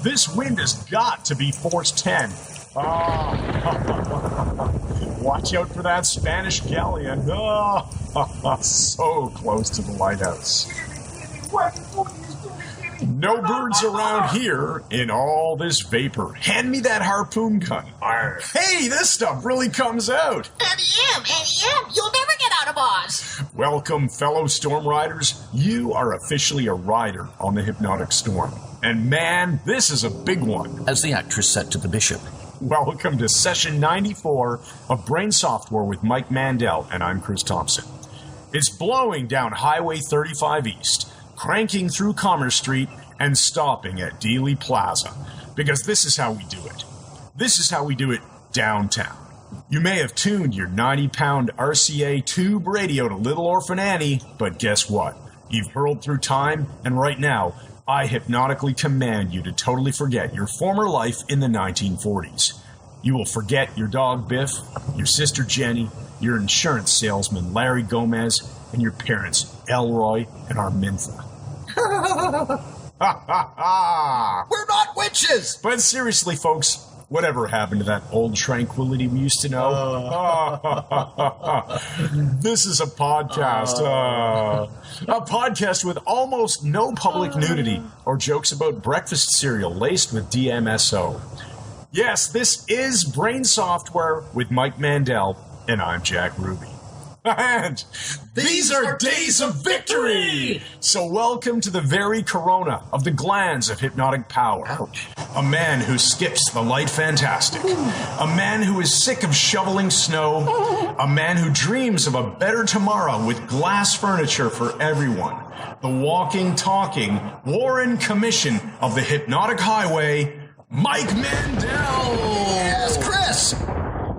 This wind has got to be force 10. Watch out for that Spanish galleon. So close to the lighthouse. No birds around here in all this vapor. Hand me that harpoon gun. Hey, this stuff really comes out. NEM, you'll never get out of Oz. Welcome, fellow storm riders. You are officially a rider on the Hypnotic Storm. And man, this is a big one. As the actress said to the bishop. Welcome to session 94 of Brain Software with Mike Mandel, and I'm Chris Thompson. It's blowing down Highway 35 East, cranking through Commerce Street, and stopping at Dealey Plaza, because this is how we do it. This is how we do it downtown. You may have tuned your 90-pound RCA tube radio to Little Orphan Annie, but guess what? You've hurled through time, and right now, I hypnotically command you to totally forget your former life in the 1940s. You will forget your dog Biff, your sister Jenny, your insurance salesman Larry Gomez, and your parents Elroy and Armintha. We're not witches! But seriously, folks, whatever happened to that old tranquility we used to know? This is a podcast. A podcast with almost no public nudity or jokes about breakfast cereal laced with DMSO. Yes, this is Brain Software with Mike Mandel, and I'm Jack Ruby. And these are days of victory! So welcome to the very corona of the glands of hypnotic power. Ouch. A man who skips the light fantastic. A man who is sick of shoveling snow. A man who dreams of a better tomorrow with glass furniture for everyone. The walking, talking, Warren Commission of the Hypnotic Highway, Mike Mandel! Yes, Chris!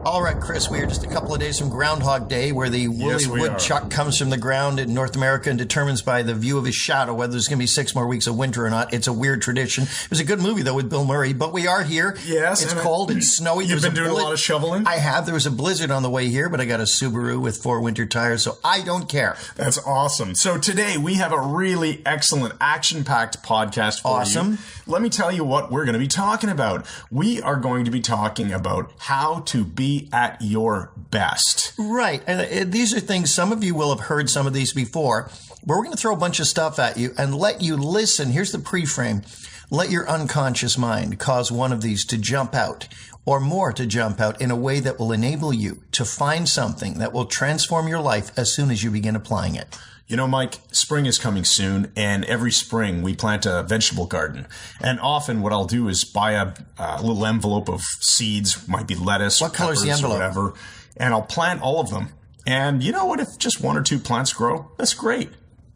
All right, Chris, we are just a couple of days from Groundhog Day, where the woolly woodchuck comes from the ground in North America and determines by the view of his shadow whether there's going to be 6 more weeks of winter or not. It's a weird tradition. It was a good movie, though, with Bill Murray, but we are here. Yes. It's cold, it's snowy. You've been doing a lot of shoveling? I have. There was a blizzard on the way here, but I got a Subaru with 4 winter tires, so I don't care. That's awesome. So today we have a really excellent action-packed podcast for you. Let me tell you what we're going to be talking about. We are going to be talking about how to be at your best. Right. And these are things, some of you will have heard some of these before, but we're going to throw a bunch of stuff at you and let you listen. Here's the pre-frame. Let your unconscious mind cause one of these to jump out, or more to jump out, in a way that will enable you to find something that will transform your life as soon as you begin applying it. You know, Mike, spring is coming soon, and every spring we plant a vegetable garden. And often what I'll do is buy a little envelope of seeds, might be lettuce, what color's the envelope? Or whatever, and I'll plant all of them. And you know what? If just 1 or 2 plants grow, that's great.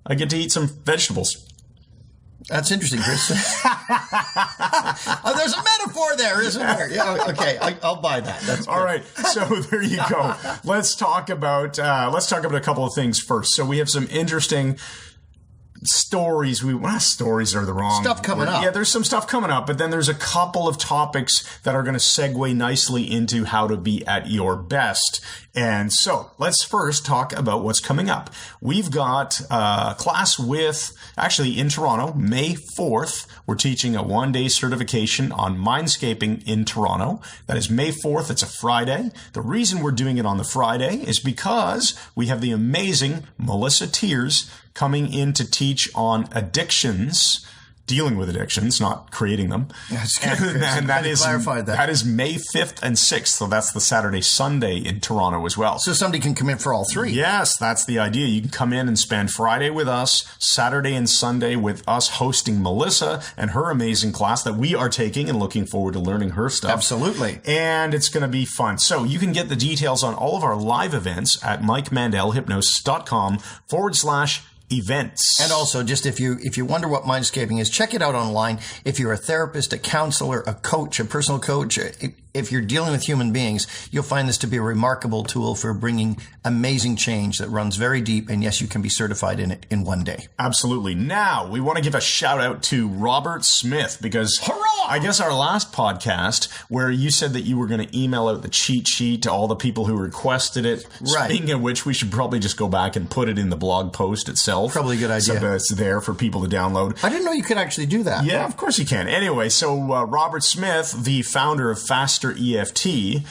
I get to eat some vegetables. That's interesting, Chris. Oh, there's a metaphor there, isn't there? Yeah, okay, I'll buy that. That's all right. So there you go. Let's talk about a couple of things first. So we have some interesting stories. Stories are the wrong stuff coming up. Yeah, there's some stuff coming up, but then there's a couple of topics that are going to segue nicely into how to be at your best. And so let's first talk about what's coming up. We've got a class actually in Toronto, May 4th. We're teaching a 1-day certification on mindscaping in Toronto. That is May 4th. It's a Friday. The reason we're doing it on the Friday is because we have the amazing Melissa Tears coming in to teach on addictions, dealing with addictions, not creating them. That's good. And that is clarified that. That is May 5th and 6th. So that's the Saturday, Sunday in Toronto as well. So somebody can come in for all 3. Yes, that's the idea. You can come in and spend Friday with us, Saturday and Sunday with us hosting Melissa and her amazing class that we are taking and looking forward to learning her stuff. Absolutely. And it's going to be fun. So you can get the details on all of our live events at MikeMandelHypnosis.com/events. And also, just if you wonder what mindscaping is, check it out online. If you're a therapist, a counselor, a coach, a personal coach, if you're dealing with human beings, you'll find this to be a remarkable tool for bringing amazing change that runs very deep. And yes, you can be certified in it in one day. Absolutely. Now, we want to give a shout out to Robert Smith because I guess our last podcast where you said that you were going to email out the cheat sheet to all the people who requested it. Right. Speaking of which, we should probably just go back and put it in the blog post itself. Probably a good idea. So that it's there for people to download. I didn't know you could actually do that. Yeah, of course you can. Anyway, so Robert Smith, the founder of Faster EFT,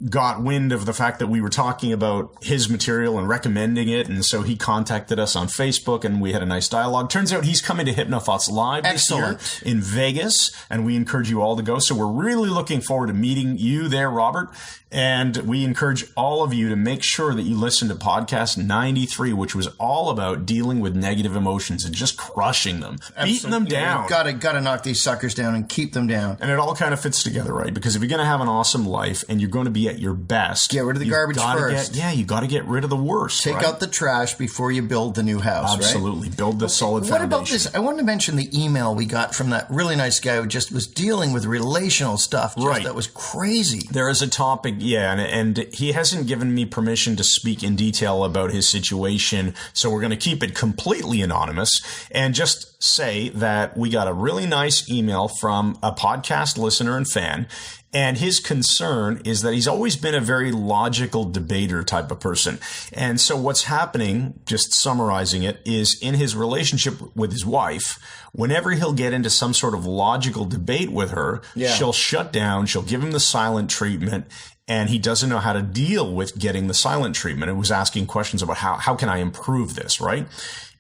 got wind of the fact that we were talking about his material and recommending it, and so he contacted us on Facebook, and we had a nice dialogue. Turns out he's coming to HypnoThoughts Live this year in Vegas, and we encourage you all to go. So we're really looking forward to meeting you there, Robert, and we encourage all of you to make sure that you listen to podcast 93, which was all about dealing with negative emotions and just crushing them, beating them down. You've got to knock these suckers down and keep them down. And it all kind of fits together, right? Because if you're going to have an awesome life and you're going to be at your best, get rid of the garbage first. You got to get rid of the worst. Take out the trash before you build the new house. Absolutely. Right? Build the solid foundation. What about this? I wanted to mention the email we got from that really nice guy who just was dealing with relational stuff. Right. That was crazy. There is a topic, and he hasn't given me permission to speak in detail about his situation, so we're going to keep it completely anonymous and just say that we got a really nice email from a podcast listener and fan. And his concern is that he's always been a very logical debater type of person. And so what's happening, just summarizing it, is in his relationship with his wife, whenever he'll get into some sort of logical debate with her, she'll shut down, she'll give him the silent treatment, and he doesn't know how to deal with getting the silent treatment. It was asking questions about how can I improve this, right?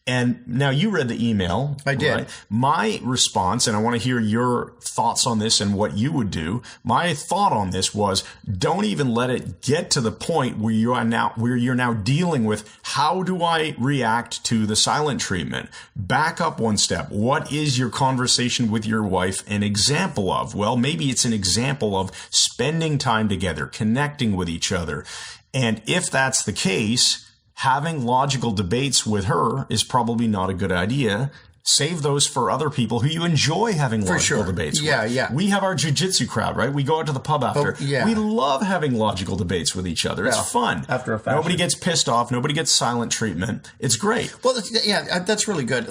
And now you read the email. I did. Right? My response, and I want to hear your thoughts on this and what you would do. My thought on this was, don't even let it get to the point where you're now dealing with how do I react to the silent treatment? Back up one step. What is your conversation with your wife an example of? Well, maybe it's an example of spending time together, connecting with each other. And if that's the case, having logical debates with her is probably not a good idea. Save those for other people who you enjoy having logical debates with. Yeah. We have our jiu-jitsu crowd, right? We go out to the pub after. We love having logical debates with each other. It's fun. After a fashion. Nobody gets pissed off. Nobody gets silent treatment. It's great. Well, that's really good.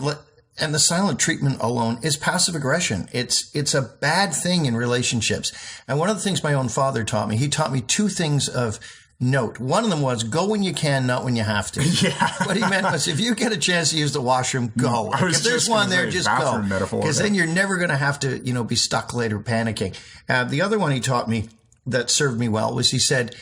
And the silent treatment alone is passive aggression. It's a bad thing in relationships. And one of the things my own father taught me, he taught me two things of note. One of them was go when you can, not when you have to. Yeah. What he meant was if you get a chance to use the washroom, go. If there's one there, just go. Because then you're never going to have to, be stuck later panicking. The other one he taught me that served me well was he said,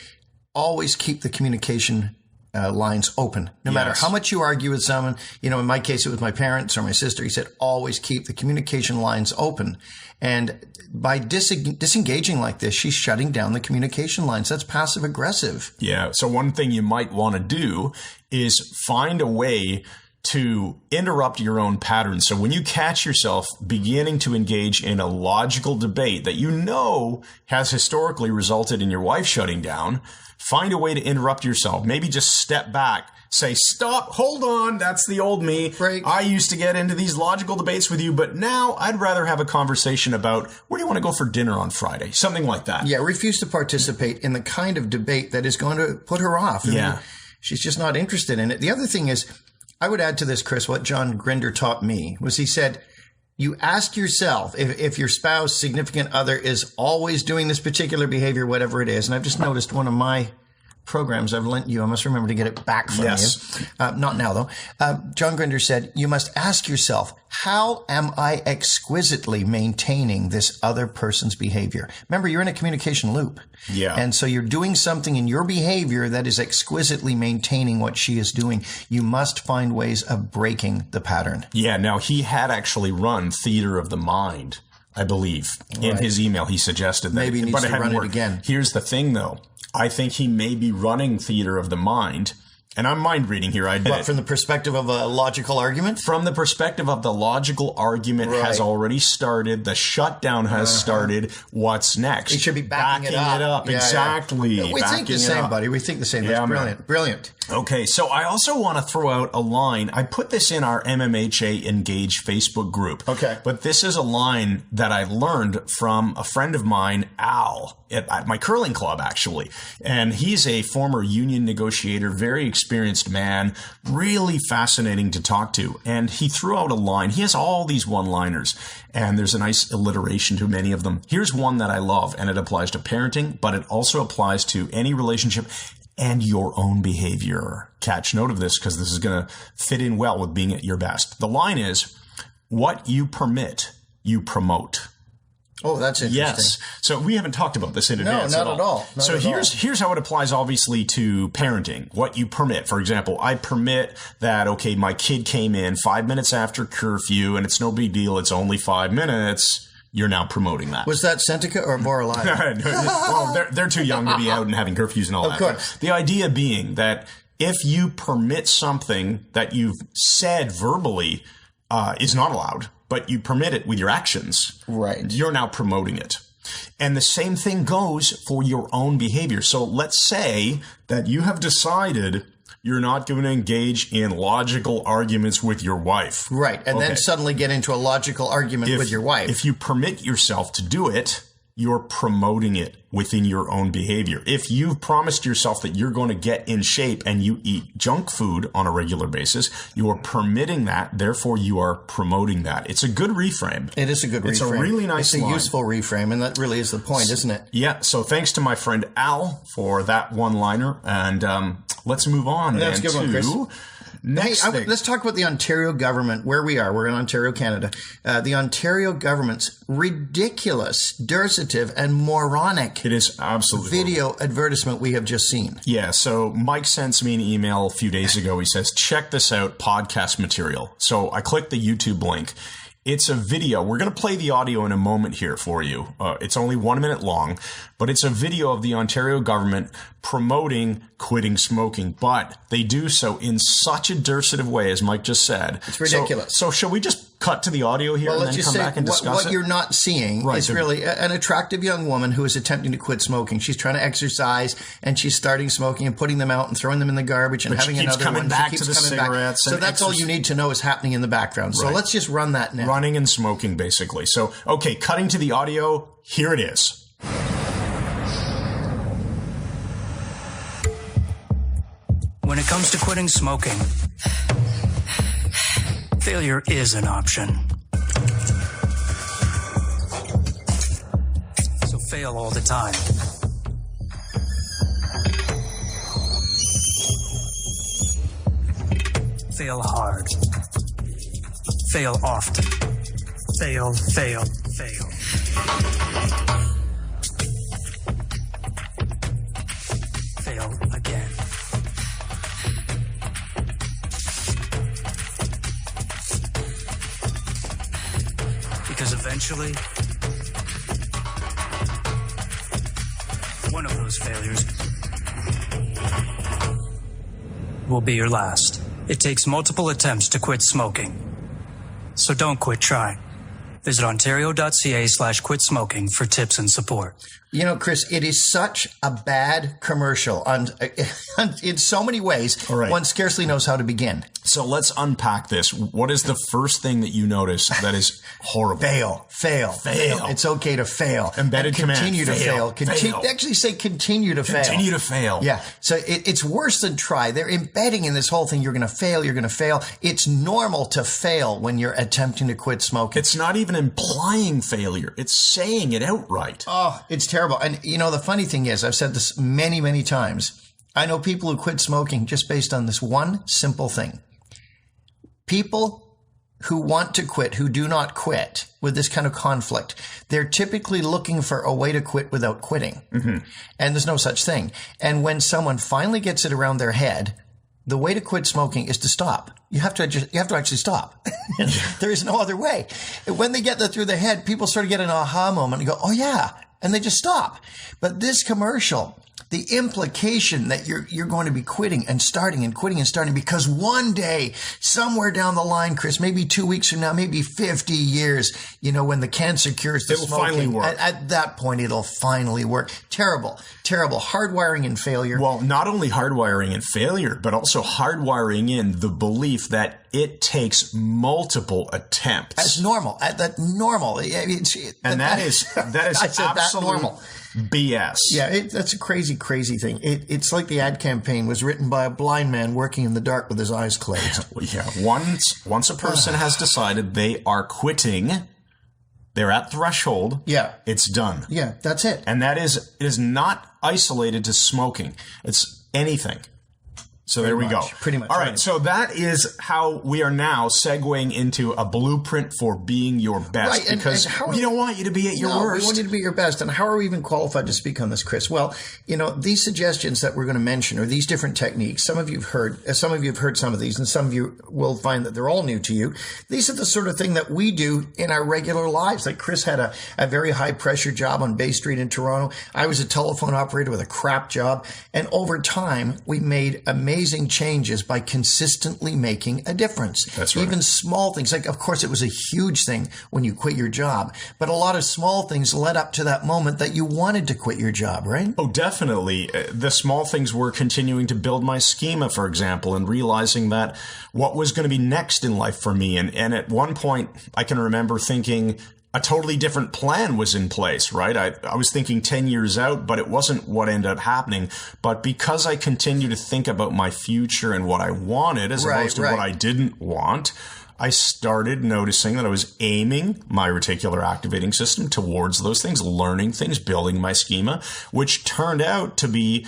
always keep the communication lines open. No matter how much you argue with someone, in my case, it was my parents or my sister. He said, always keep the communication lines open. And by disengaging like this, she's shutting down the communication lines. That's passive aggressive. Yeah. So one thing you might want to do is find a way to interrupt your own patterns. So when you catch yourself beginning to engage in a logical debate that has historically resulted in your wife shutting down, find a way to interrupt yourself. Maybe just step back. Say, stop, hold on, that's the old me. Break. I used to get into these logical debates with you, but now I'd rather have a conversation about where do you want to go for dinner on Friday? Something like that. Yeah, refuse to participate in the kind of debate that is going to put her off. She's just not interested in it. The other thing is, I would add to this, Chris, what John Grinder taught me was he said, you ask yourself if your spouse, significant other is always doing this particular behavior, whatever it is. And I've just noticed one of my programs I've lent you. I must remember to get it back from you. Not now, though. John Grinder said, you must ask yourself, how am I exquisitely maintaining this other person's behavior? Remember, you're in a communication loop. Yeah. And so you're doing something in your behavior that is exquisitely maintaining what she is doing. You must find ways of breaking the pattern. Yeah. Now, he had actually run Theater of the Mind, I believe. In his email, he suggested that. Maybe he needs to run it again. Here's the thing, though. I think he may be running Theater of the Mind. And I'm mind reading here. I did it. From the perspective of a logical argument? From the perspective of the logical argument has already started. The shutdown has started. What's next? He should be backing it up. Exactly. We think the same, buddy. We think the same. That's brilliant. Brilliant. Okay, so I also want to throw out a line. I put this in our MMHA Engage Facebook group. Okay. But this is a line that I learned from a friend of mine, Al, at my curling club, actually. And he's a former union negotiator, very experienced man, really fascinating to talk to. And he threw out a line. He has all these one-liners, and there's a nice alliteration to many of them. Here's one that I love, and it applies to parenting, but it also applies to any relationship and your own behavior. Catch note of this because this is going to fit in well with being at your best. The line is, what you permit, you promote. Oh, that's interesting. Yes. So we haven't talked about this in advance. No, not at all. So here's how it applies obviously to parenting. What you permit. For example, I permit that, okay, my kid came in 5 minutes after curfew and it's no big deal. It's only 5 minutes. You're now promoting that. Was that Centrica or Borderline? Well, they're too young to be out and having curfews and all that. Of course. But the idea being that if you permit something that you've said verbally is not allowed, but you permit it with your actions, right, you're now promoting it. And the same thing goes for your own behavior. So let's say that you have decided you're not going to engage in logical arguments with your wife. Right. And then suddenly get into a logical argument with your wife. If you permit yourself to do it, you're promoting it within your own behavior. If you've promised yourself that you're going to get in shape and you eat junk food on a regular basis, you are permitting that. Therefore, you are promoting that. It's a good reframe. It is a good reframe. It's a really nice line. It's a useful reframe, and that really is the point, isn't it? Yeah. So thanks to my friend Al for that one-liner. And let's move on That's a good one, Chris. Next thing. Let's talk about the Ontario government, where we are. We're in Ontario, Canada. The Ontario government's ridiculous, derisive, and moronic It is absolutely video advertisement we have just seen. Yeah, so Mike sends me an email a few days ago. He says, check this out, podcast material. So I clicked the YouTube link. It's a video. We're going to play the audio in a moment here for you. It's only 1 minute long, but it's a video of the Ontario government promoting quitting smoking, but they do so in such a derisive way, as Mike just said. It's ridiculous. So shall we just cut to the audio here and then come back and discuss it? What you're not seeing is really an attractive young woman who is attempting to quit smoking. She's trying to exercise, and she's starting smoking and putting them out and throwing them in the garbage and having another one. She keeps coming back to the cigarettes. So that's all you need to know is happening in the background. So let's just run that now. Running and smoking, basically. So, okay, cutting to the audio, here it is. When it comes to quitting smoking, failure is an option. So fail all the time. Fail hard. Fail often. Fail, fail, fail. Fail again. Because eventually, one of those failures will be your last. It takes multiple attempts to quit smoking. So don't quit trying. Visit ontario.ca/quit smoking for tips and support. You know, Chris, it is such a bad commercial in so many ways, one scarcely knows how to begin. So let's unpack this. What is the first thing that you notice that is horrible? Fail. It's okay to fail. Embedded command. Continue to fail. Actually say continue to fail. Continue to fail. Yeah. So it's worse than try. They're embedding in this whole thing. You're going to fail. You're going to fail. It's normal to fail when you're attempting to quit smoking. It's not even implying failure. It's saying it outright. Oh, it's terrible. And you know, the funny thing is, I've said this many, many times. I know people who quit smoking just based on this one simple thing. People who want to quit, who do not quit with this kind of conflict, they're typically looking for a way to quit without quitting. Mm-hmm. And there's no such thing. And when someone finally gets it around their head, the way to quit smoking is to stop. You have to actually stop. There is no other way. When they get that through their head, people sort of get an aha moment and go, oh yeah. And they just stop. But this commercial the implication that you're going to be quitting and starting and quitting and starting because one day, somewhere down the line, Chris, maybe 2 weeks from now, maybe 50 years, when the cancer cures the smoking, finally work. At that point, it'll finally work. Terrible, terrible. Hardwiring and failure. Well, not only hardwiring and failure, but also hardwiring in the belief that it takes multiple attempts. That's normal. That's normal. That is I said absolute normal. BS. Yeah, that's a crazy, crazy thing. It's like the ad campaign was written by a blind man working in the dark with his eyes closed. Yeah, once a person has decided they are quitting, they're at threshold. Yeah, it's done. Yeah, that's it. And it is not isolated to smoking. It's anything. So there we go. Pretty much. All right. So that is how we are now segueing into a blueprint for being your best. Right. Because we don't want you to be at your worst. We want you to be your best. And how are we even qualified to speak on this, Chris? Well, these suggestions that we're going to mention, or these different techniques, some of you have heard some of these, and some of you will find that they're all new to you. These are the sort of thing that we do in our regular lives. Like Chris had a very high pressure job on Bay Street in Toronto. I was a telephone operator with a crap job. And over time, we made amazing changes by consistently making a difference. That's right. Even small things. Like, of course, it was a huge thing when you quit your job, but a lot of small things led up to that moment that you wanted to quit your job, right? Oh, definitely. The small things were continuing to build my schema, for example, and realizing that what was going to be next in life for me. And at one point, I can remember thinking, a totally different plan was in place, right? I was thinking 10 years out, but it wasn't what ended up happening. But because I continued to think about my future and what I wanted as opposed to what I didn't want, I started noticing that I was aiming my reticular activating system towards those things, learning things, building my schema, which turned out to be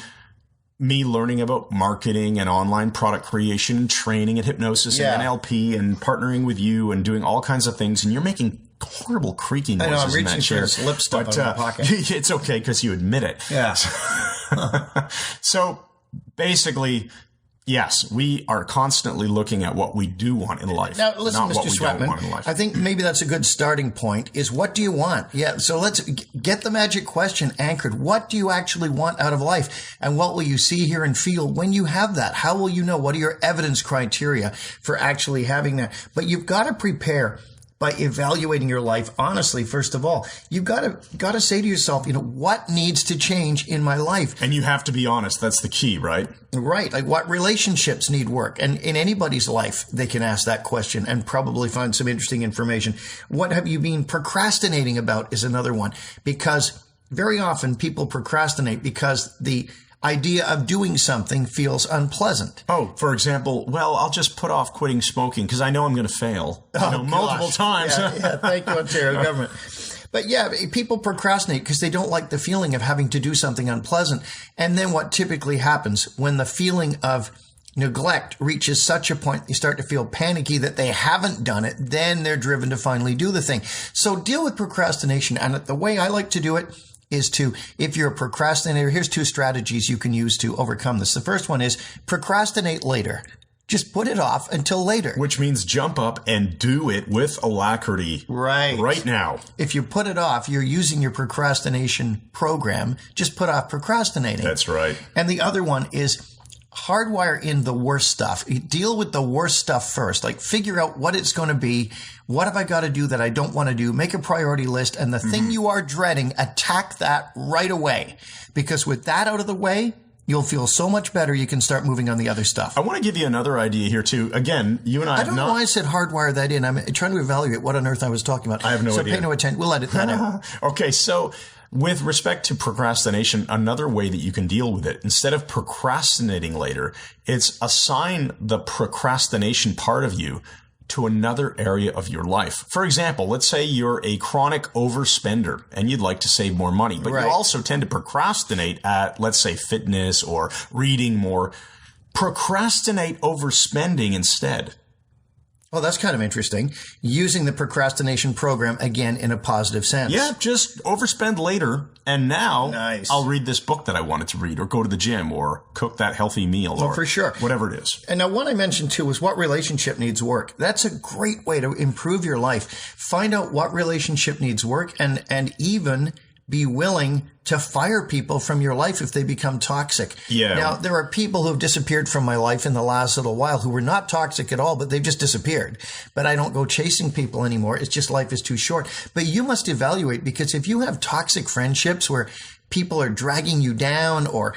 me learning about marketing and online product creation and training and hypnosis and NLP and partnering with you and doing all kinds of things. And you're making horrible creaking noises. I know, I'm in that reaching chair. for this lip stuff in my pocket. It's okay because you admit it. Yeah. So basically, yes, we are constantly looking at what we do want in life. Now, listen, not Mr. what we don't want in Sweatman, life. I think maybe that's a good starting point is what do you want? Yeah, so let's get the magic question anchored. What do you actually want out of life? And what will you see, hear, and feel when you have that? How will you know? What are your evidence criteria for actually having that? But you've got to prepare by evaluating your life honestly. First of all, you've got to say to yourself, what needs to change in my life? And you have to be honest. That's the key, right? Right. Like what relationships need work? And in anybody's life, they can ask that question and probably find some interesting information. What have you been procrastinating about is another one, because very often people procrastinate because the idea of doing something feels unpleasant. Oh, for example, I'll just put off quitting smoking because I know I'm going to fail multiple times. Yeah, thank you, Ontario government. But yeah, people procrastinate because they don't like the feeling of having to do something unpleasant. And then what typically happens when the feeling of neglect reaches such a point, they start to feel panicky that they haven't done it, then they're driven to finally do the thing. So deal with procrastination. And the way I like to do it is to, if you're a procrastinator, here's 2 strategies you can use to overcome this. The first one is procrastinate later. Just put it off until later. Which means jump up and do it with alacrity. Right now. If you put it off, you're using your procrastination program. Just put off procrastinating. That's right. And the other one is hardwire in the worst stuff. Deal with the worst stuff first. Like figure out what it's going to be. What have I got to do that I don't want to do? Make a priority list. And the thing you are dreading, attack that right away. Because with that out of the way, you'll feel so much better. You can start moving on the other stuff. I want to give you another idea here too. Again, you and I don't know why I said hardwire that in. I'm trying to evaluate what on earth I was talking about. I have no idea. So pay no attention. We'll edit that out. Okay, so with respect to procrastination, another way that you can deal with it, instead of procrastinating later, it's assign the procrastination part of you to another area of your life. For example, let's say you're a chronic overspender and you'd like to save more money, but you also tend to procrastinate at, let's say, fitness or reading more. Procrastinate overspending instead. Oh, that's kind of interesting. Using the procrastination program, again, in a positive sense. Yeah, just overspend later. And now I'll read this book that I wanted to read or go to the gym or cook that healthy meal or for sure. Whatever it is. And now one I mentioned too was what relationship needs work. That's a great way to improve your life. Find out what relationship needs work and even be willing to fire people from your life if they become toxic. Yeah. Now, there are people who have disappeared from my life in the last little while who were not toxic at all, but they've just disappeared. But I don't go chasing people anymore. It's just life is too short. But you must evaluate, because if you have toxic friendships where people are dragging you down or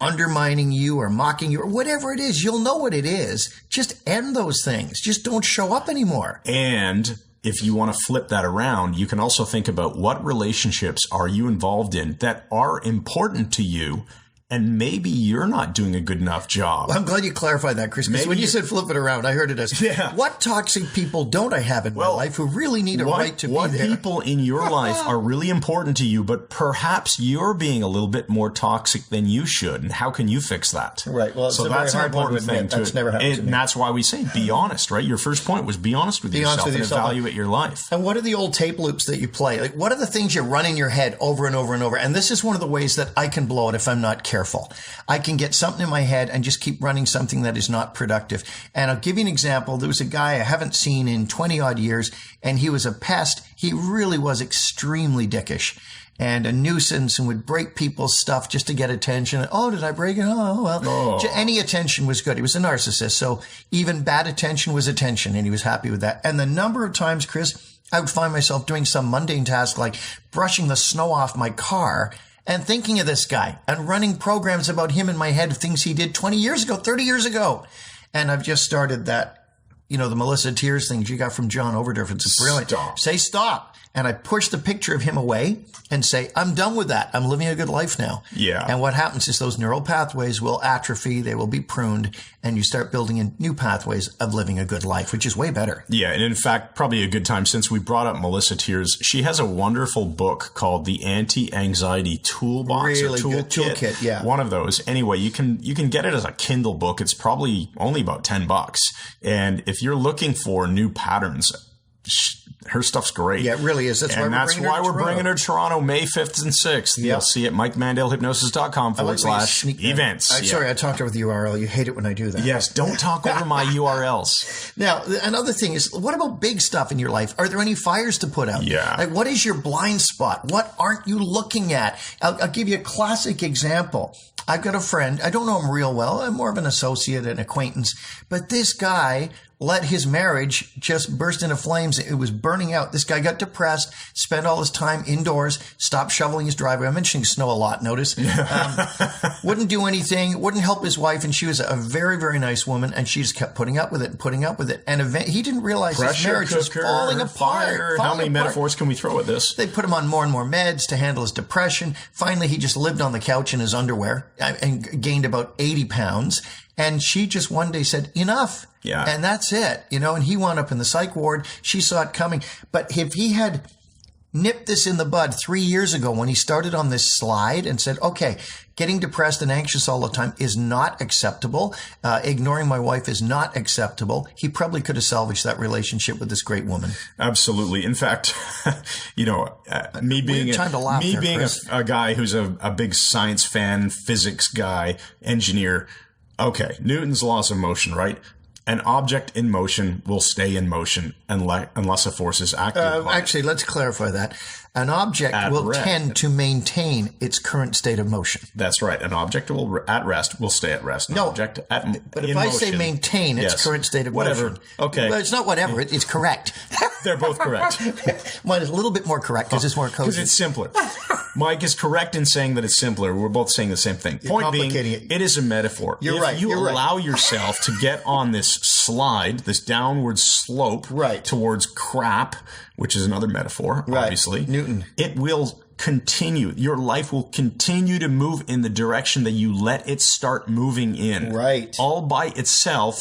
undermining you or mocking you or whatever it is, you'll know what it is. Just end those things. Just don't show up anymore. And if you want to flip that around, you can also think about what relationships are you involved in that are important to you, and maybe you're not doing a good enough job. Well, I'm glad you clarified that, Chris, because when you said flip it around, I heard it as, what toxic people don't I have in my life who really need a right to be there? What people in your life are really important to you, but perhaps you're being a little bit more toxic than you should, and how can you fix that? Right. Well, so that's an important thing that's never happened to me. And that's why we say be honest, right? Your first point was be honest with yourself and evaluate your life. And what are the old tape loops that you play? Like, what are the things you run in your head over and over and over? And this is one of the ways that I can blow it if I'm not careful. I can get something in my head and just keep running something that is not productive. And I'll give you an example. There was a guy I haven't seen in 20 odd years, and he was a pest. He really was extremely dickish and a nuisance and would break people's stuff just to get attention. Oh, did I break it? Oh, well, any attention was good. He was a narcissist. So even bad attention was attention, and he was happy with that. And the number of times, Chris, I would find myself doing some mundane task like brushing the snow off my car and thinking of this guy and running programs about him in my head of things he did 20 years ago, 30 years ago. And I've just started that, the Melissa Tears thing you got from John Overdorf. It's brilliant. Stop. Say stop. And I push the picture of him away and say, I'm done with that. I'm living a good life now. Yeah. And what happens is those neural pathways will atrophy. They will be pruned. And you start building in new pathways of living a good life, which is way better. Yeah. And in fact, probably a good time, since we brought up Melissa Tears, she has a wonderful book called The Anti-Anxiety Toolbox. Really good toolkit. Yeah. One of those. Anyway, you can get it as a Kindle book. It's probably only about $10. And if you're looking for new patterns, her stuff's great. Yeah, it really is. That's why we're bringing her to Toronto May 5th and 6th. You'll see it at MikeMandelHypnosis.com/events. Sorry, I talked over the URL. You hate it when I do that. Yes, don't talk over my URLs. Now, another thing is, what about big stuff in your life? Are there any fires to put out? Yeah. Like, what is your blind spot? What aren't you looking at? I'll give you a classic example. I've got a friend. I don't know him real well. I'm more of an associate, an acquaintance. But this guy let his marriage just burst into flames. It was burning out. This guy got depressed, spent all his time indoors, stopped shoveling his driveway. I'm mentioning snow a lot, notice. Wouldn't do anything, wouldn't help his wife, and she was a very, very nice woman, and she just kept putting up with it and putting up with it. And he didn't realize his marriage was falling apart. How many metaphors can we throw at this? They put him on more and more meds to handle his depression. Finally, he just lived on the couch in his underwear and gained about 80 pounds. And she just one day said, enough. Yeah. And that's it, and he wound up in the psych ward. She saw it coming. But if he had nipped this in the bud 3 years ago when he started on this slide and said, okay, getting depressed and anxious all the time is not acceptable. Ignoring my wife is not acceptable. He probably could have salvaged that relationship with this great woman. Absolutely. In fact, me being a guy who's a big science fan, physics guy, engineer. Okay, Newton's laws of motion, right? An object in motion will stay in motion unless a force is active upon it. Actually, let's clarify that. An object will tend to maintain its current state of motion. That's right. An object at rest will stay at rest. But if I say maintain its current state of motion. Okay. Well, it's not whatever. It's correct. They're both correct. Mine is a little bit more correct because it's more cozy. Because it's simpler. Mike is correct in saying that it's simpler. We're both saying the same thing. Point being, it is a metaphor. You're right. You allow yourself to get on this slide, this downward slope towards crap, which is another metaphor, obviously. Newton. It will continue. Your life will continue to move in the direction that you let it start moving in. Right. All by itself,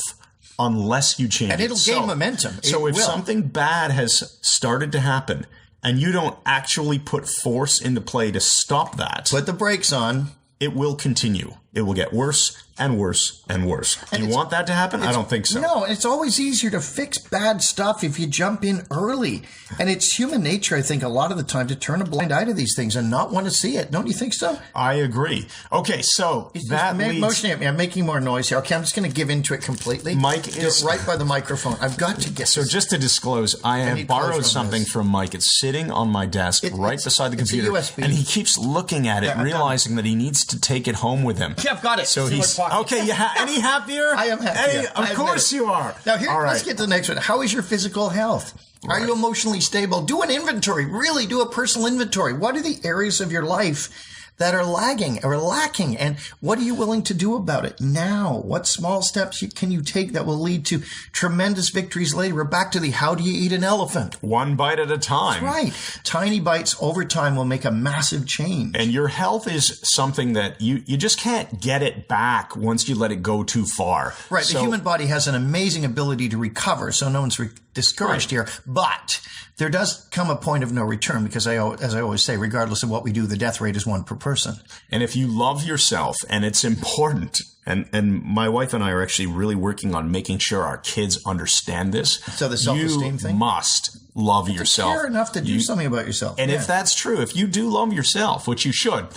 unless you change it. And it'll gain momentum. So if something bad has started to happen and you don't actually put force into play to stop that, put the brakes on, it will continue. It will get worse and worse and worse. Do you want that to happen? I don't think so. No, it's always easier to fix bad stuff if you jump in early. And it's human nature, I think, a lot of the time to turn a blind eye to these things and not want to see it. Don't you think so? I agree. Okay, so that leads... Motioning at me. I'm making more noise here. Okay, I'm just going to give into it completely. Mike is... right by the microphone. I've got to get... So just to disclose, I have borrowed something from Mike. It's sitting on my desk right beside the computer. It's a USB. And he keeps looking at it, realizing that he needs to take it home with him. Yeah, I've got it. So he's... Okay, any happier? I am happier. Of course you are. Now, let's get to the next one. How is your physical health? Are you emotionally stable? Do an inventory. Really do a personal inventory. What are the areas of your life that are lagging or lacking? And what are you willing to do about it now? What small steps can you take that will lead to tremendous victories later? We're back to the how do you eat an elephant? One bite at a time. That's right. Tiny bites over time will make a massive change. And your health is something that you just can't get it back once you let it go too far. Right. The human body has an amazing ability to recover, so no one's discouraged here. But there does come a point of no return because, as I always say, regardless of what we do, the death rate is 1 per person. And if you love yourself, and it's important, and my wife and I are actually really working on making sure our kids understand this. So the self-esteem thing? You must love yourself. Care enough to do something about yourself. And if that's true, if you do love yourself, which you should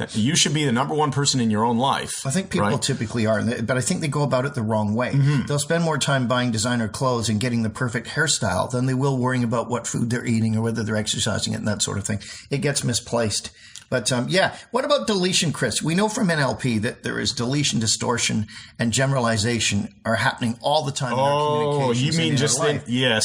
be the number one person in your own life. I think people typically are, but I think they go about it the wrong way. Mm-hmm. They'll spend more time buying designer clothes and getting the perfect hairstyle than they will worrying about what food they're eating or whether they're exercising it and that sort of thing. It gets misplaced. But what about deletion, Chris? We know from NLP that there is deletion, distortion, and generalization are happening all the time in our communications. You mean just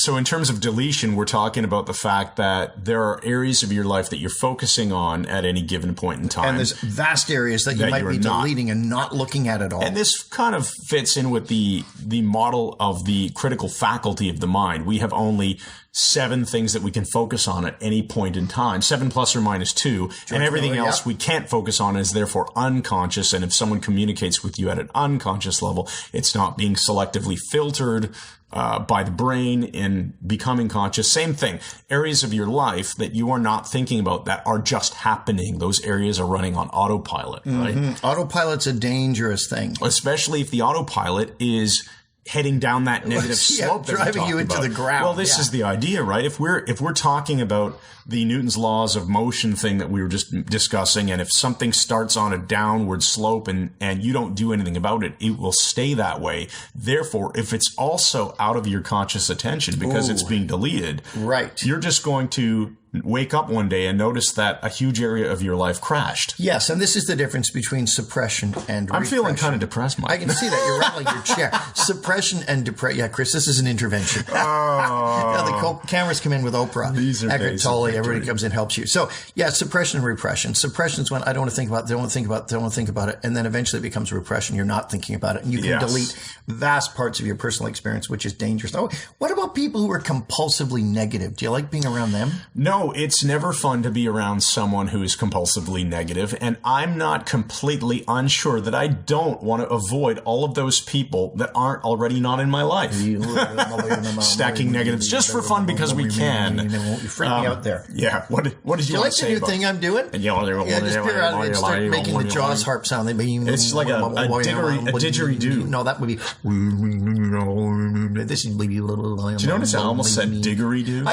so in terms of deletion, we're talking about the fact that there are areas of your life that you're focusing on at any given point in time. And there's vast areas that you might be deleting and not looking at at all. And this kind of fits in with the model of the critical faculty of the mind. We have only 7 things that we can focus on at any point in time, 7 plus or minus 2, and everything else we can't focus on is therefore unconscious. And if someone communicates with you at an unconscious level, it's not being selectively filtered by the brain in becoming conscious. Same thing. Areas of your life that you are not thinking about that are just happening. Those areas are running on autopilot, right? Autopilot's a dangerous thing. Especially if the autopilot is heading down that negative slope, driving you into the ground. Well, this is the idea, right? If we're talking about the Newton's laws of motion thing that we were just discussing, and if something starts on a downward slope and you don't do anything about it, it will stay that way. Therefore, if it's also out of your conscious attention because it's being deleted, you're just going to wake up one day and notice that a huge area of your life crashed. Yes, and this is the difference between suppression and repression. I'm feeling kind of depressed, Mike. I can see that. You're rattling your chair. Suppression and depression. Yeah, Chris, this is an intervention. The cameras come in with Oprah. These are Eckhart Tolle, everybody comes in and helps you. So, suppression and repression. Suppression is when I don't want to think about it, don't want to think about it, and then eventually it becomes repression. You're not thinking about it, and you can delete vast parts of your personal experience, which is dangerous. Now, what about people who are compulsively negative? Do you like being around them? No, it's never fun to be around someone who is compulsively negative, and I'm not completely unsure that I don't want to avoid all of those people that aren't already not in my life. Stacking negatives just for fun because we can. You freak me out there. Yeah. What did you want to say? Do you like the new thing I'm doing? Just start making the Jaws harp sound. It's like a didgeridoo. No, that would be. This is. Did you notice I almost said didgeridoo?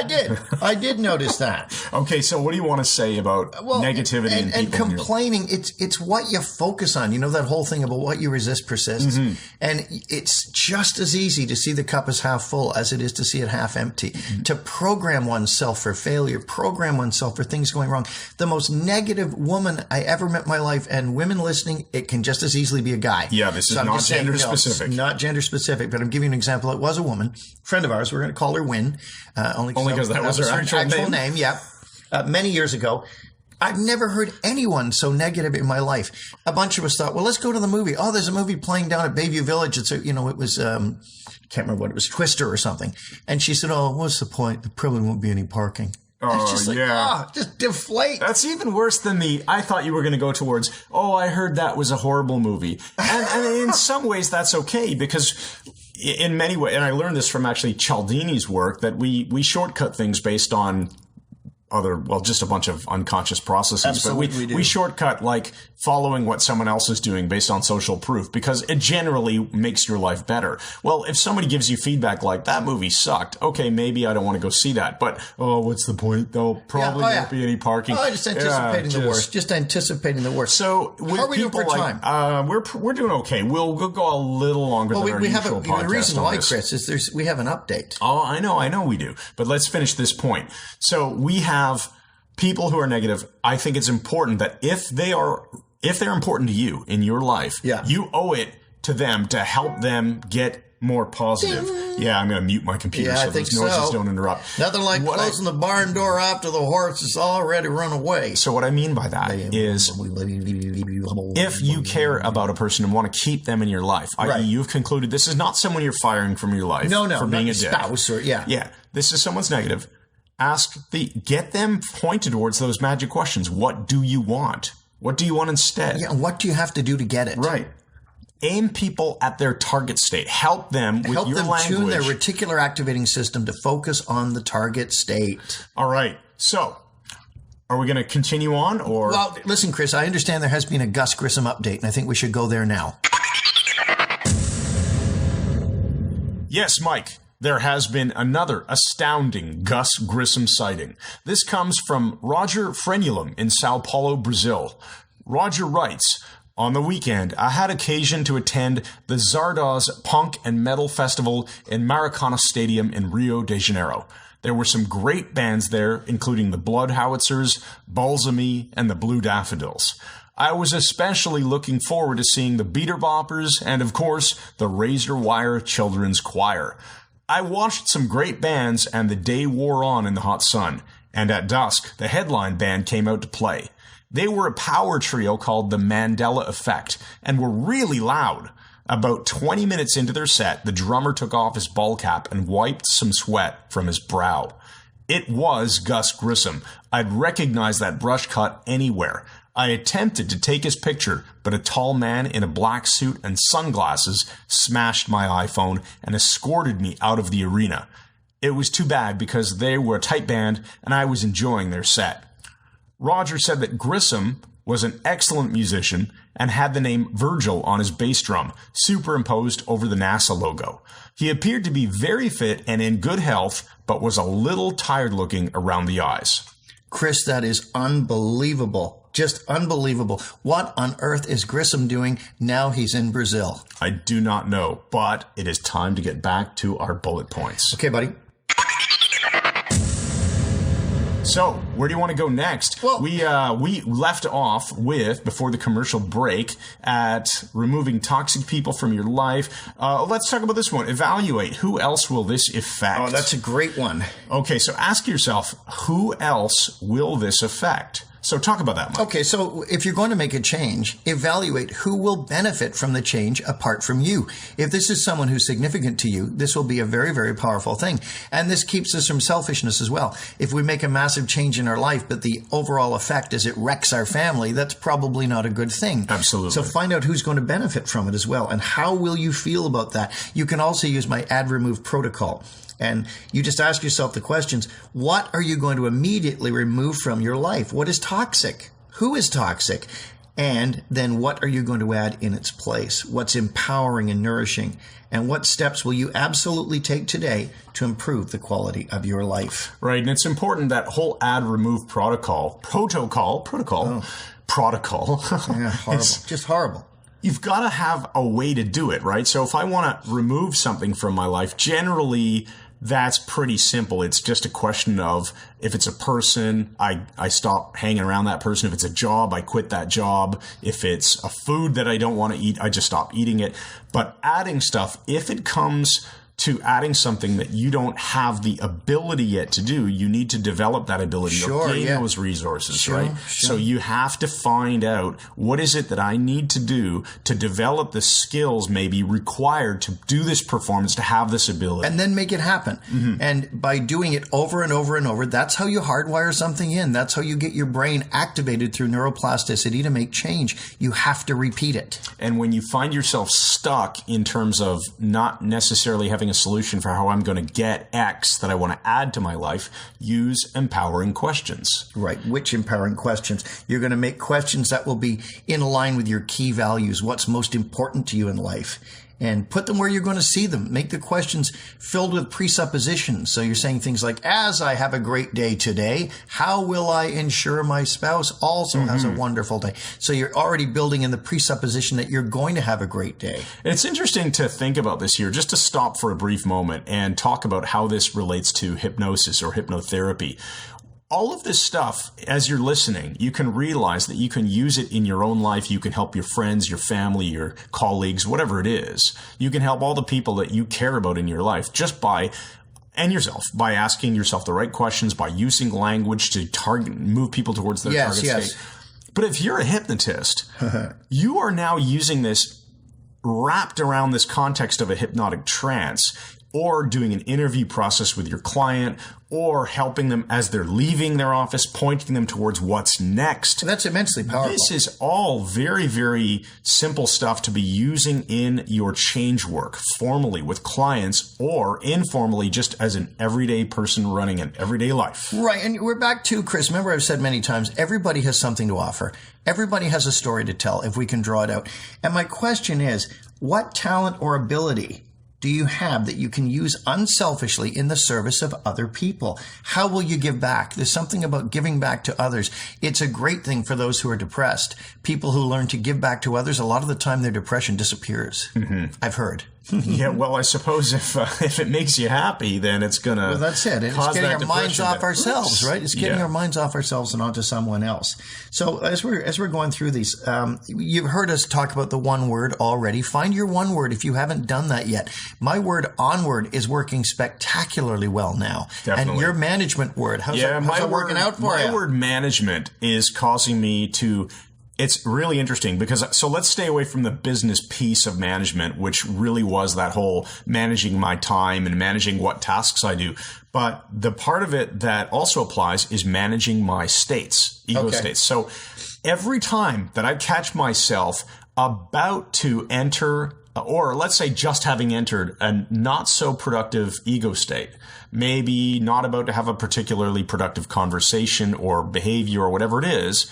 I did notice that. Okay, so what do you want to say about negativity and people? And complaining, it's what you focus on. You know that whole thing about what you resist persists. Mm-hmm. And it's just as easy to see the cup as half full as it is to see it half empty. Mm-hmm. To program oneself for failure, program oneself for things going wrong. The most negative woman I ever met in my life, and women listening, it can just as easily be a guy. Yeah, this is not gender specific. Not gender specific, but I'm giving you an example. It was a woman, friend of ours. We're going to call her Wynn. Only because that was her actual name. Yeah. Many years ago. I've never heard anyone so negative in my life. A bunch of us thought, well, let's go to the movie. Oh, there's a movie playing down at Bayview Village. It was, can't remember what it was, Twister or something. And she said, oh, what's the point? There probably won't be any parking. It's just just deflate. That's even worse than I thought you were going to go towards, I heard that was a horrible movie. And in some ways that's okay because in many ways, and I learned this from actually Cialdini's work, that we shortcut things based on just a bunch of unconscious processes. Absolutely, but we shortcut like following what someone else is doing based on social proof because it generally makes your life better. Well, if somebody gives you feedback like that movie sucked, okay, maybe I don't want to go see that. But what's the point? There'll probably won't be any parking. Just anticipating the worst. Just anticipating the worst. So with how are we doing for time? We're doing okay. We'll go a little longer than our usual podcast. The reason why, Chris, is we have an update. Oh, I know we do. But let's finish this point. So we have people who are negative. I think it's important that if they're important to you in your life, you owe it to them to help them get more positive. Ding. Yeah, I'm going to mute my computer so those noises don't interrupt. Nothing like closing the barn door after the horse has already run away. So what I mean by that is if you care about a person and want to keep them in your life, i.e. you've concluded this is not someone you're firing from your life for being a dick. Spouse or, yeah, this is someone's negative. Get them pointed towards those magic questions. What do you want? What do you want instead? Yeah, what do you have to do to get it? Right. Aim people at their target state. Help them with your language. Tune their reticular activating system to focus on the target state. All right. So, are we going to continue on or? Well, listen, Chris, I understand there has been a Gus Grissom update, and I think we should go there now. Yes, Mike. There has been another astounding Gus Grissom sighting. This comes from Roger Frenulum in Sao Paulo, Brazil. Roger writes, on the weekend, I had occasion to attend the Zardoz Punk and Metal Festival in Maracana Stadium in Rio de Janeiro. There were some great bands there, including the Blood Howitzers, Balsamy, and the Blue Daffodils. I was especially looking forward to seeing the Beater Boppers and, of course, the Razor Wire Children's Choir. I watched some great bands and the day wore on in the hot sun, and at dusk, the headline band came out to play. They were a power trio called the Mandela Effect and were really loud. About 20 minutes into their set, the drummer took off his ball cap and wiped some sweat from his brow. It was Gus Grissom. I'd recognize that brush cut anywhere. I attempted to take his picture, but a tall man in a black suit and sunglasses smashed my iPhone and escorted me out of the arena. It was too bad because they were a tight band and I was enjoying their set. Roger said that Grissom was an excellent musician and had the name Virgil on his bass drum, superimposed over the NASA logo. He appeared to be very fit and in good health, but was a little tired-looking around the eyes. Chris, that is unbelievable. Just unbelievable. What on earth is Grissom doing now he's in Brazil? I do not know, but it is time to get back to our bullet points. Okay, buddy. So, where do you want to go next? Well, we left off with, before the commercial break, at removing toxic people from your life. Let's talk about this one. Evaluate. Who else will this affect? Oh, that's a great one. Okay, so ask yourself, who else will this affect? So talk about that, Mike. Okay, so if you're going to make a change, evaluate who will benefit from the change apart from you. If this is someone who's significant to you, this will be a very, very powerful thing. And this keeps us from selfishness as well. If we make a massive change in our life, but the overall effect is it wrecks our family, that's probably not a good thing. Absolutely. So find out who's going to benefit from it as well. And how will you feel about that? You can also use my add remove protocol. And you just ask yourself the questions, what are you going to immediately remove from your life? What is toxic? Who is toxic? And then what are you going to add in its place? What's empowering and nourishing? And what steps will you absolutely take today to improve the quality of your life? Right. And it's important that whole add remove protocol. Yeah, horrible. Just horrible. You've got to have a way to do it, right? So if I want to remove something from my life, generally that's pretty simple. It's just a question of if it's a person, I stop hanging around that person. If it's a job, I quit that job. If it's a food that I don't want to eat, I just stop eating it. But adding stuff, if it comes to adding something that you don't have the ability yet to do, you need to develop that ability or gain those resources, right? So you have to find out what is it that I need to do to develop the skills maybe required to do this performance, to have this ability. And then make it happen. Mm-hmm. And by doing it over and over and over, that's how you hardwire something in. That's how you get your brain activated through neuroplasticity to make change. You have to repeat it. And when you find yourself stuck in terms of not necessarily having a solution for how I'm going to get X that I want to add to my life, use empowering questions. Right. Which empowering questions? You're going to make questions that will be in line with your key values, what's most important to you in life, and put them where you're going to see them. Make the questions filled with presuppositions. So you're saying things like, as I have a great day today, how will I ensure my spouse also has a wonderful day? So you're already building in the presupposition that you're going to have a great day. It's interesting to think about this here, just to stop for a brief moment and talk about how this relates to hypnosis or hypnotherapy. All of this stuff, as you're listening, you can realize that you can use it in your own life. You can help your friends, your family, your colleagues, whatever it is. You can help all the people that you care about in your life just by, and yourself, by asking yourself the right questions, by using language to move people towards their target state. But if you're a hypnotist, you are now using this wrapped around this context of a hypnotic trance, or doing an interview process with your client, or helping them as they're leaving their office, pointing them towards what's next. That's immensely powerful. This is all very, very simple stuff to be using in your change work, formally with clients or informally just as an everyday person running an everyday life. Right. And we're back to, Chris, remember I've said many times, everybody has something to offer. Everybody has a story to tell if we can draw it out. And my question is, what talent or ability do you have that you can use unselfishly in the service of other people? How will you give back? There's something about giving back to others. It's a great thing for those who are depressed. People who learn to give back to others, a lot of the time their depression disappears. I've heard. Yeah, well, I suppose if it makes you happy, then it's going to. Well, that's it. It's getting our minds off ourselves, right? It's getting our minds off ourselves and onto someone else. So as we're going through these, you've heard us talk about the one word already. Find your one word if you haven't done that yet. My word onward is working spectacularally well now. Definitely. And your management word, how's that working out for you? My word management is causing me to. It's really interesting because, so let's stay away from the business piece of management, which really was that whole managing my time and managing what tasks I do. But the part of it that also applies is managing my states, ego states. So every time that I catch myself about to enter, or let's say just having entered a not so productive ego state, maybe not about to have a particularly productive conversation or behavior or whatever it is,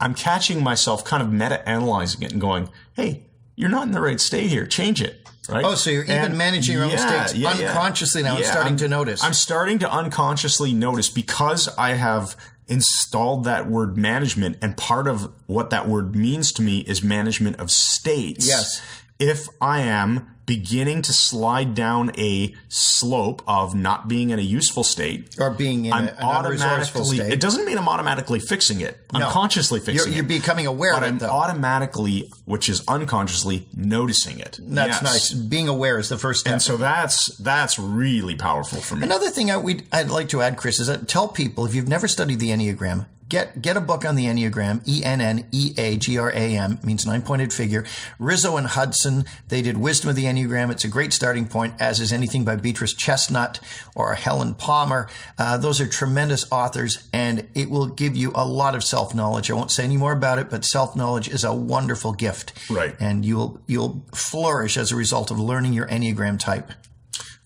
I'm catching myself kind of meta-analyzing it and going, hey, you're not in the right state here. Change it. Right? Oh, so you're even managing your own states unconsciously now and starting to notice. I'm starting to unconsciously notice because I have installed that word management, and part of what that word means to me is management of states. Yes. If I am beginning to slide down a slope of not being in a useful state, or being in an unresourceful state, it doesn't mean I'm automatically fixing it. I'm consciously fixing it. You're becoming aware of it, though. But I'm automatically, which is unconsciously, noticing it. That's nice. Being aware is the first step. And so that's really powerful for me. Another thing I'd like to add, Chris, is that tell people, if you've never studied the Enneagram, Get a book on the Enneagram. ENNEAGRAM means 9-pointed figure. Rizzo and Hudson, they did Wisdom of the Enneagram. It's a great starting point, as is anything by Beatrice Chestnut or Helen Palmer. Those are tremendous authors, and it will give you a lot of self-knowledge. I won't say any more about it, but self-knowledge is a wonderful gift. Right. And you'll flourish as a result of learning your Enneagram type.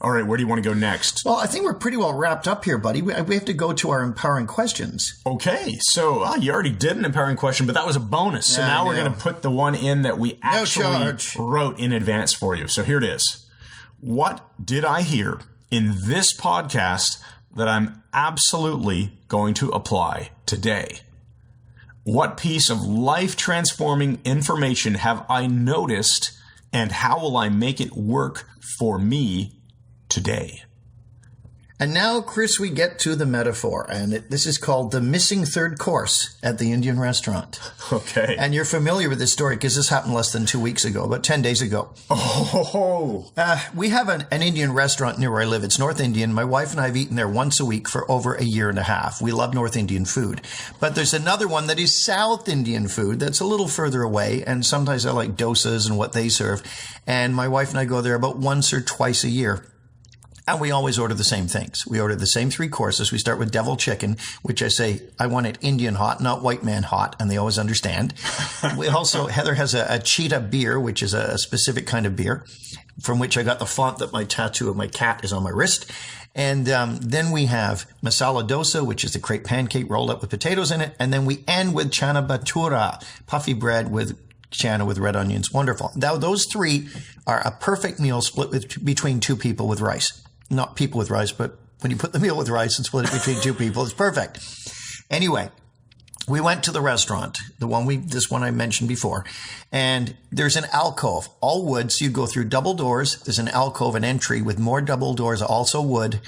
All right, where do you want to go next? Well, I think we're pretty well wrapped up here, buddy. We have to go to our empowering questions. Okay, so you already did an empowering question, but that was a bonus. So now we're going to put the one in that we actually wrote in advance for you. So here it is. What did I hear in this podcast that I'm absolutely going to apply today? What piece of life-transforming information have I noticed, and how will I make it work for me today? And now, Chris, we get to the metaphor, and this is called the missing third course at the Indian restaurant. Okay. And you're familiar with this story because this happened less than 2 weeks ago, about 10 days ago. Oh. We have an Indian restaurant near where I live. It's North Indian. My wife and I have eaten there once a week for over a year and a half. We love North Indian food. But there's another one that is South Indian food that's a little further away, and sometimes I like dosas and what they serve. And my wife and I go there about once or twice a year. And we always order the same things. We order the same 3 courses. We start with devil chicken, which I say, I want it Indian hot, not white man hot. And they always understand. We also, Heather has a cheetah beer, which is a specific kind of beer from which I got the font that my tattoo of my cat is on my wrist. And then we have masala dosa, which is the crepe pancake rolled up with potatoes in it. And then we end with chana bhatura, puffy bread with chana with red onions. Wonderful. Now, those 3 are a perfect meal split between 2 people with rice. Not people with rice, but when you put the meal with rice and split it between 2 people, it's perfect. Anyway, we went to the restaurant, this one I mentioned before, and there's an alcove, all wood. So you go through double doors. There's an alcove, an entry with more double doors, also wood.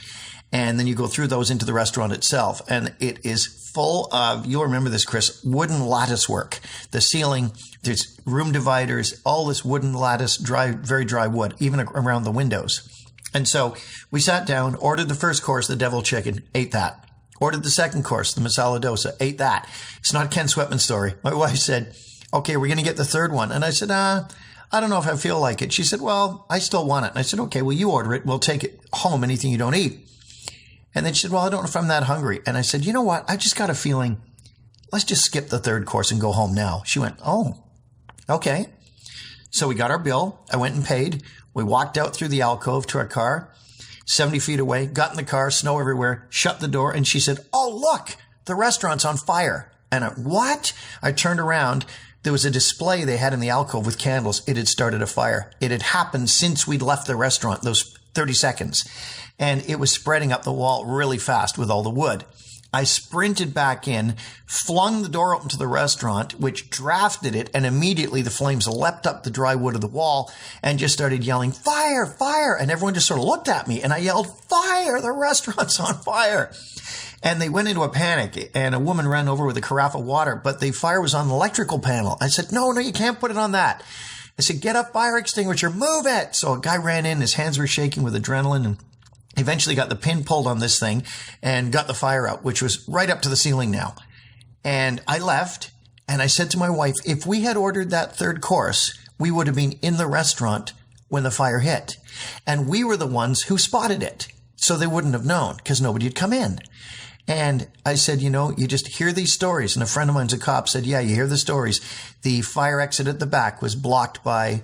And then you go through those into the restaurant itself. And it is full of, you'll remember this, Chris, wooden lattice work. The ceiling, there's room dividers, all this wooden lattice, very dry wood, even around the windows. And so we sat down, ordered the first course, the devil chicken, ate that. Ordered the second course, the masala dosa, ate that. It's not a Ken Sweatman story. My wife said, okay, we're going to get the third one. And I said, I don't know if I feel like it. She said, well, I still want it. And I said, okay, well, you order it. We'll take it home, anything you don't eat. And then she said, well, I don't know if I'm that hungry. And I said, you know what? I just got a feeling, let's just skip the third course and go home now. She went, oh, okay. So we got our bill. I went and paid. We walked out through the alcove to our car, 70 feet away, got in the car, snow everywhere, shut the door. And she said, oh, look, the restaurant's on fire. And what? I turned around. There was a display they had in the alcove with candles. It had started a fire. It had happened since we'd left the restaurant, those 30 seconds. And it was spreading up the wall really fast with all the wood. I sprinted back in, flung the door open to the restaurant, which drafted it, and immediately the flames leapt up the dry wood of the wall and just started yelling, fire, fire. And everyone just sort of looked at me, and I yelled, fire, the restaurant's on fire. And they went into a panic, and a woman ran over with a carafe of water, but the fire was on the electrical panel. I said, no, you can't put it on that. I said, get a fire extinguisher, move it. So a guy ran in, his hands were shaking with adrenaline, and eventually got the pin pulled on this thing and got the fire out, which was right up to the ceiling now. And I left, and I said to my wife, if we had ordered that third course, we would have been in the restaurant when the fire hit. And we were the ones who spotted it. So they wouldn't have known because nobody had come in. And I said, you just hear these stories. And a friend of mine's a cop said, yeah, you hear the stories. The fire exit at the back was blocked by,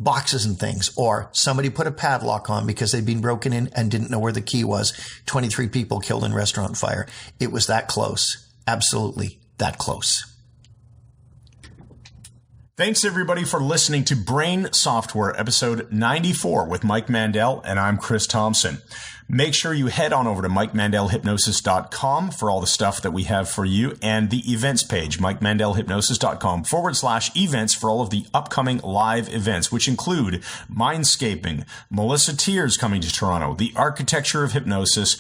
boxes and things, or somebody put a padlock on because they'd been broken in and didn't know where the key was. 23 people killed in restaurant fire. It was that close. Absolutely that close. Thanks, everybody, for listening to Brain Software, episode 94 with Mike Mandel, and I'm Chris Thompson. Make sure you head on over to MikeMandelHypnosis.com for all the stuff that we have for you, and the events page, MikeMandelHypnosis.com/events for all of the upcoming live events, which include Mindscaping, Melissa Tears coming to Toronto, The Architecture of Hypnosis,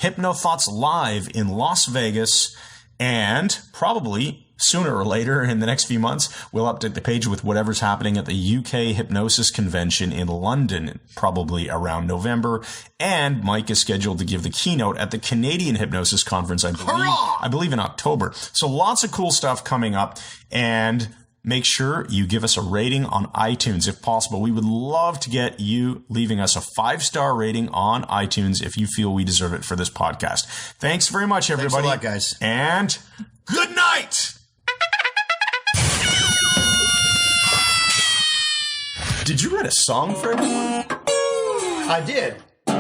HypnoThoughts Live in Las Vegas, and probably sooner or later in the next few months, we'll update the page with whatever's happening at the UK Hypnosis Convention in London, probably around November. And Mike is scheduled to give the keynote at the Canadian Hypnosis Conference, I believe in October. So lots of cool stuff coming up. And make sure you give us a rating on iTunes if possible. We would love to get you leaving us a 5-star rating on iTunes if you feel we deserve it for this podcast. Thanks very much, everybody. Thanks a lot, guys. And good night! Did you write a song for everyone? I did. The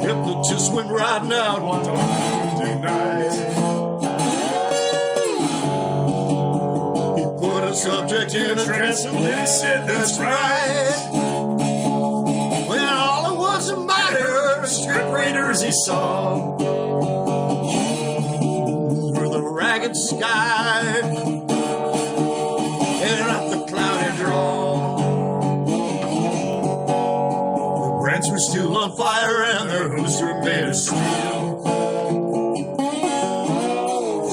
hypnotist went riding out one Tuesday night. He put a subject in a trance and then he said, that's right. When all it was a matter of strip raiders he saw through the ragged sky and up the cloudy draw. The brands were still on fire and their hooves were made of steel.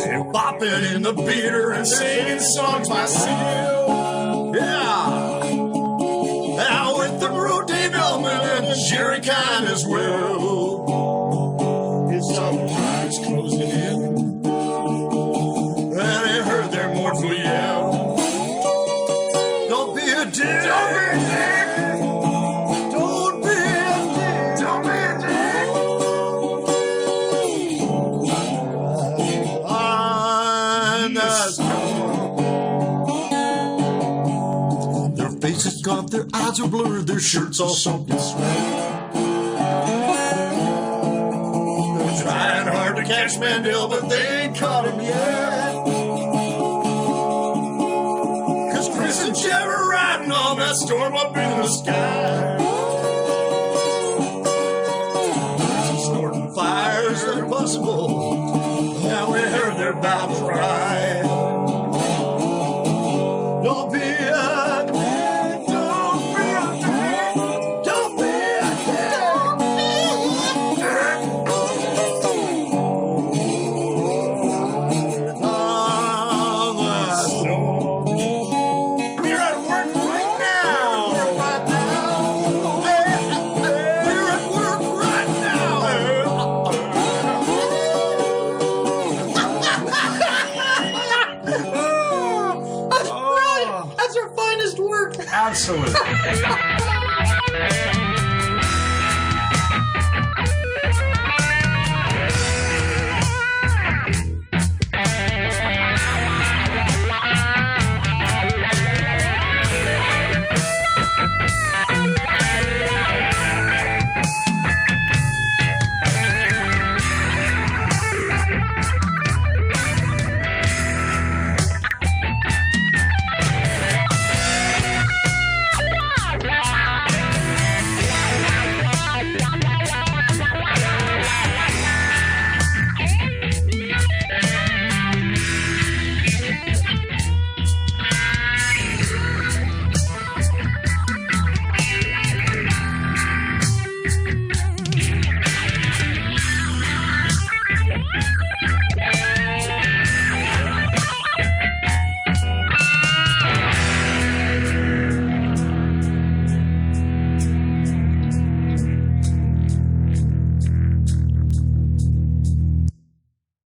They're bopping in the beater and singing songs by seal. Yeah. Now with the road Dave Elman and the Jerry Kind as well. His summer time's closing in, and he heard their mournful yell. off, their eyes are blurred, their shirts all soaked in sweat. They're trying hard to catch Mandel, but they ain't caught him yet. 'Cause Chris and Jeff are riding on that storm up in the sky. Snorting fires that are possible. Now we heard they're about to ride. Don't be a dick, don't be a dick, don't be a dick. On the storm. We're at work right now. We're at work right now. That's our finest work. Absolutely.